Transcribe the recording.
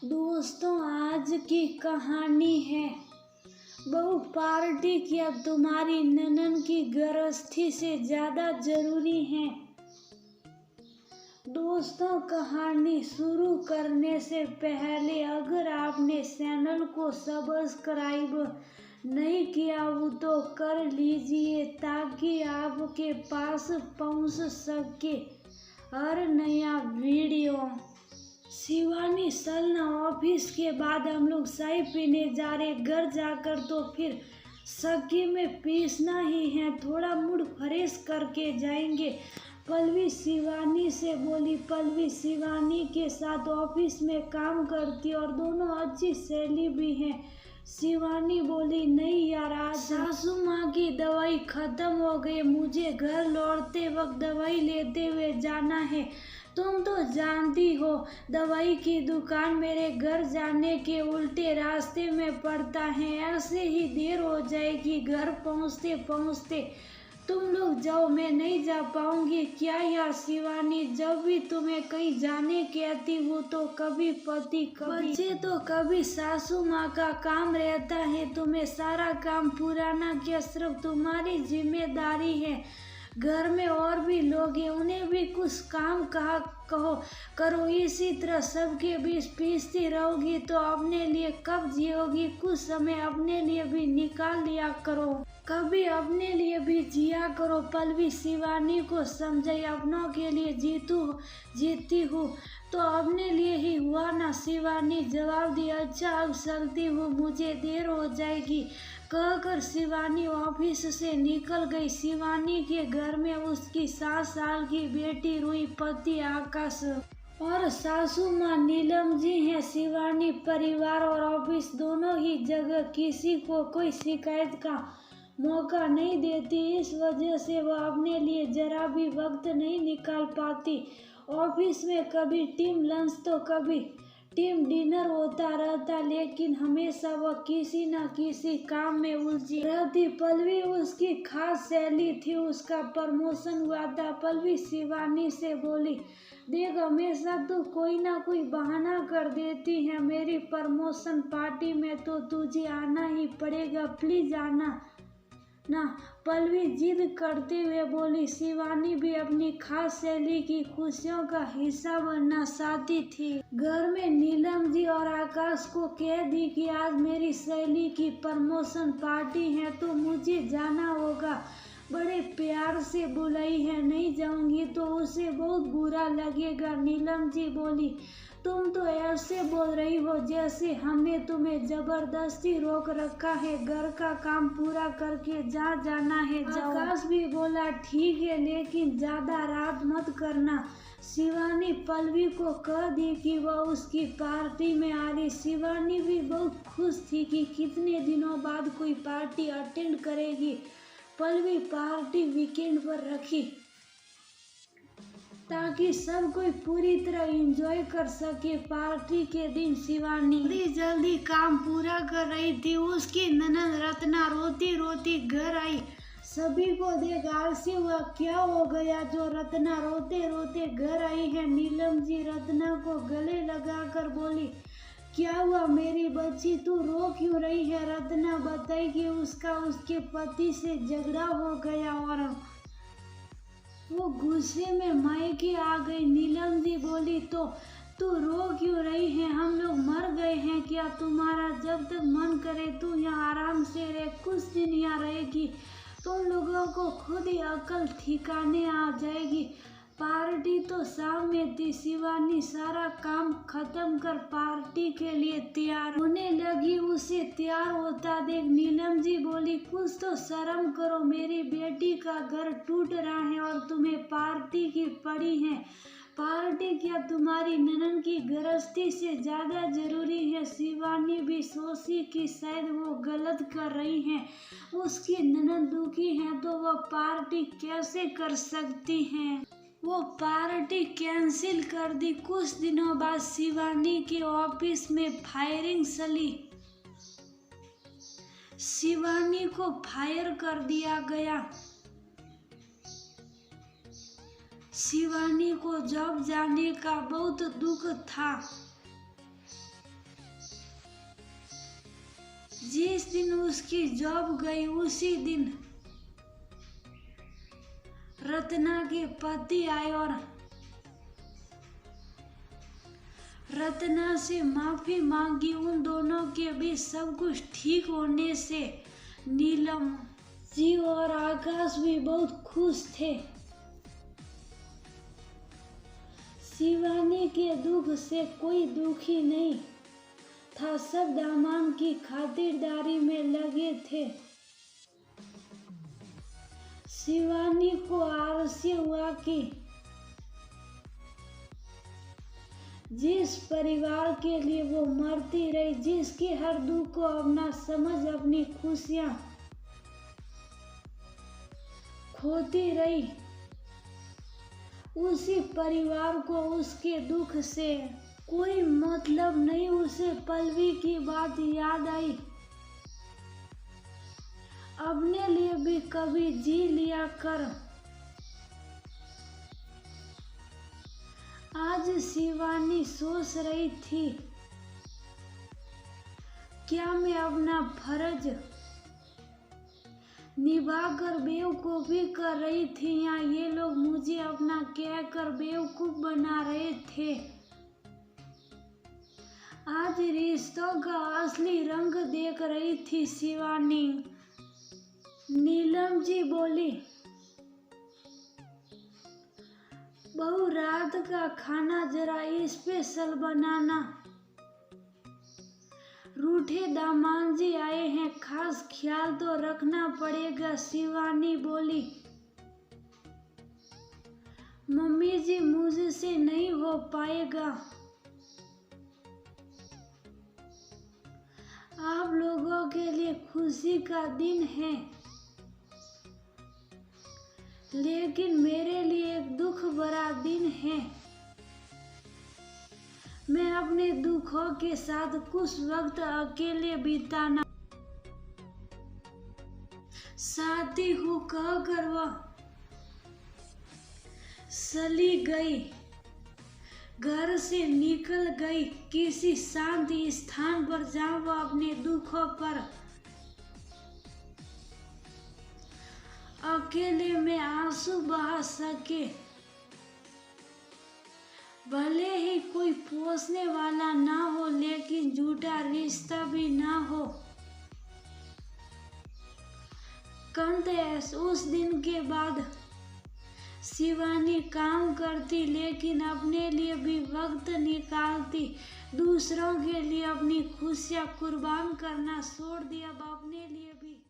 दोस्तों, आज की कहानी है बहू पार्टी की अब तुम्हारी ननन की गृहस्थी से ज्यादा जरूरी है। दोस्तों, कहानी शुरू करने से पहले अगर आपने चैनल को सब्सक्राइब नहीं किया हो तो कर लीजिए ताकि आपके पास पहुंच सके हर नया वीडियो। शिवानी, सलना ऑफिस के बाद हम लोग चाय पीने जा रहे, घर जाकर तो फिर सब्जी में पीसना ही है, थोड़ा मूड फ्रेश करके जाएंगे। पल्लवी शिवानी से बोली। पल्लवी शिवानी के साथ ऑफिस में काम करती और दोनों अच्छी सहेली भी हैं। शिवानी बोली, नहीं यार, आज सासू माँ की दवाई खत्म हो गई, मुझे घर लौटते वक्त दवाई लेते हुए जाना है। तुम तो जानती हो दवाई की दुकान मेरे घर जाने के उल्टे रास्ते में पड़ता है, ऐसे ही देर हो जाएगी घर पहुँचते पहुँचते। तुम लोग जाओ, मैं नहीं जा पाऊंगी। क्या यार शिवानी, जब भी तुम्हें कहीं जाने कहती हूँ तो कभी पति कभी बच्चे तो कभी सासू माँ का काम रहता है। तुम्हें सारा काम पुराना क्या सिर्फ तुम्हारी जिम्मेदारी है? घर में और भी लोग हैं, उन्हें भी कुछ काम कहो करो। इसी तरह सबके बीच पीसती रहोगी तो अपने लिए कब जियोगी? कुछ समय अपने लिए भी निकाल लिया करो, कभी अपने लिए भी जिया करो। पल्लवी शिवानी को समझाई, अपनों के लिए जीती हूँ तो अपने लिए ही हुआ ना। शिवानी जवाब दिया, अच्छा अब चलती हूँ, मुझे देर हो जाएगी कहकर शिवानी ऑफिस से निकल गई। शिवानी के घर में उसकी 7 साल की बेटी रुई, पति आकाश और सासू माँ नीलम जी हैं। शिवानी परिवार और ऑफिस दोनों ही जगह किसी को कोई शिकायत का मौका नहीं देती, इस वजह से वह अपने लिए जरा भी वक्त नहीं निकाल पाती। ऑफिस में कभी टीम लंच तो कभी टीम डिनर होता रहता, लेकिन हमेशा वह किसी न किसी काम में उलझी रहती। पल्लवी उसकी खास सहेली थी, उसका प्रमोशन हुआ था। पल्लवी शिवानी से बोली, देख हमेशा तो कोई ना कोई बहाना कर देती है, मेरी प्रमोशन पार्टी में तो तुझे आना ही पड़ेगा, प्लीज आना ना। पल्लवी जिद करते हुए बोली। शिवानी भी अपनी खास सहेली की खुशियों का हिस्सा बनना चाहती थी। घर में नीलम जी और आकाश को कह दी कि आज मेरी सहेली की प्रमोशन पार्टी है तो मुझे जाना होगा, बड़े प्यार से बुलाई है, नहीं जाऊंगी तो उसे बहुत बुरा लगेगा। नीलम जी बोली, तुम तो ऐसे बोल रही हो जैसे हमने तुम्हें जबरदस्ती रोक रखा है, घर का काम पूरा करके जहाँ जाना है जाओ। आकाश भी बोला, ठीक है लेकिन ज्यादा रात मत करना। शिवानी पल्लवी को कह दी कि वह उसकी पार्टी में आ रही। शिवानी भी बहुत खुश थी कि कितने दिनों बाद कोई पार्टी अटेंड करेगी। पल्लवी पार्टी वीकेंड पर रखी ताकि सब कोई पूरी तरह एंजॉय कर सके। पार्टी के दिन शिवानी जल्दी काम पूरा कर रही थी। उसकी ननद रत्ना रोती रोती घर आई। सभी को देख आलसी हुआ, क्या हो गया जो रत्ना रोते रोते घर आई है? नीलम जी रत्ना को गले लगाकर बोली, क्या हुआ मेरी बच्ची, तू रो क्यों रही है? रत्ना बताई कि उसके पति से झगड़ा हो गया और वो गुस्से में मायके आ गई। नीलम जी बोली, तो तू रो क्यों रही है? हम लोग मर गए हैं क्या? तुम्हारा जब तक मन करे तू यहाँ आराम से रह, कुछ दिन यहाँ रहेगी, तुम लोगों को खुद ही अकल ठिकाने आ जाएगी। पार्टी तो शाम में थी। शिवानी सारा काम खत्म कर पार्टी के लिए तैयार होने लगी। उसे तैयार होता देख नीलम जी बोली, कुछ तो शर्म करो, मेरी बेटी का घर टूट रहा है और तुम्हें पार्टी की पड़ी है। पार्टी क्या तुम्हारी ननन की गृहस्थी से ज्यादा जरूरी है? शिवानी भी सोची कि शायद वो गलत कर रही हैं, उसकी ननन दुखी है तो वह पार्टी कैसे कर सकती हैं। वो पार्टी कैंसिल कर दी। कुछ दिनों बाद शिवानी के ऑफिस में फायरिंग चली। शिवानी को फायर कर दिया गया। शिवानी को जॉब जाने का बहुत दुख था। जिस दिन उसकी जॉब गई उसी दिन रत्ना के पति आए और रत्ना से माफी मांगी। उन दोनों के बीच सब कुछ ठीक होने से नीलम जी और आकाश भी बहुत खुश थे। शिवानी के दुख से कोई दुखी नहीं था, सब दामाद की खातिरदारी में लगे थे। शिवानी को आलस्य हुआ कि जिस परिवार के लिए वो मरती रही, जिसके हर दुख को अपना समझ अपनी खुशियां खोती रही, उसी परिवार को उसके दुख से कोई मतलब नहीं। उसे पल्लवी की बात याद आई, अपने लिए भी कभी जी लिया कर। आज शिवानी सोच रही थी, क्या मैं अपना फर्ज निभाकर बेवकूफ़ी कर रही थी या ये लोग मुझे अपना कहकर बेवकूफ़ बना रहे थे। आज रिश्तों का असली रंग देख रही थी शिवानी। नीलम जी बोली, बहू रात का खाना जरा स्पेशल बनाना, रूठे दामाद जी आए हैं, खास ख्याल तो रखना पड़ेगा। शिवानी बोली, मम्मी जी मुझसे नहीं हो पाएगा, आप लोगों के लिए खुशी का दिन है, लेकिन मेरे लिए एक दुख भरा दिन है। मैं अपने दुखों के साथ कुछ वक्त अकेले बिताना चाहती हूँ, कहकर वह चली गई। घर से निकल गई किसी शांत स्थान पर जहाँ वह अपने दुखों पर अकेले में आंसू बहा सके। भले ही कोई पोसने वाला ना हो, लेकिन झूठा रिश्ता भी ना हो। कंतेश उस दिन के बाद शिवानी काम करती, लेकिन अपने लिए भी वक्त निकालती। दूसरों के लिए अपनी खुशियाँ कुर्बान करना छोड़ दिया, अब अपने लिए भी